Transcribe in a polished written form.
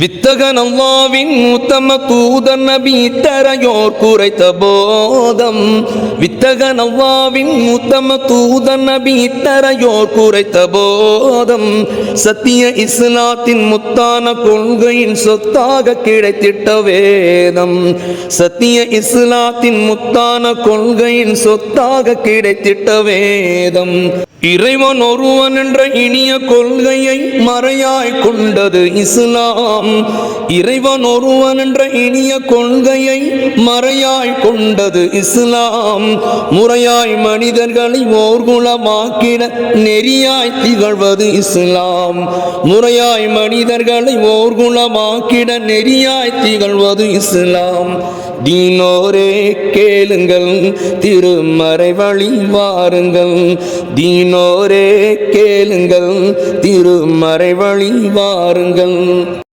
வித்தகன் அல்லாவின் உத்தம தூதர் நபி இத்தரையோர் குறைத்த போதம். வித்தகன் அல்லாவின் உத்தம தூதர் நபி இத்தரையோர் குறைத்த போதம். சத்திய இஸ்லாத்தின் முத்தான கொள்கையின் சொத்தாக கிடைத்திட்ட வேதம். சத்திய இஸ்லாத்தின் முத்தான கொள்கையின் சொத்தாக கிடைத்திட்ட வேதம். இறைவன் ஒருவன் என்ற இனிய கொள்கையை மறையாய் கொண்டது இஸ்லாம். இறைவன் ஒருவன் என்ற இனிய கொள்கையை மறையாய் கொண்டது இஸ்லாம். முறையாய் மனிதர்களை ஓர்குலமாக்கிட நெறியாய் திகழ்வது இஸ்லாம். முறையாய் மனிதர்களை ஓர்குலமாக்கிட நெறியாய் திகழ்வது இஸ்லாம். தீனோரே கேளுங்கள், திருமறை வழி வாருங்கள். தீனோரே கேளுங்கள், திருமறை வழி வாருங்கள்.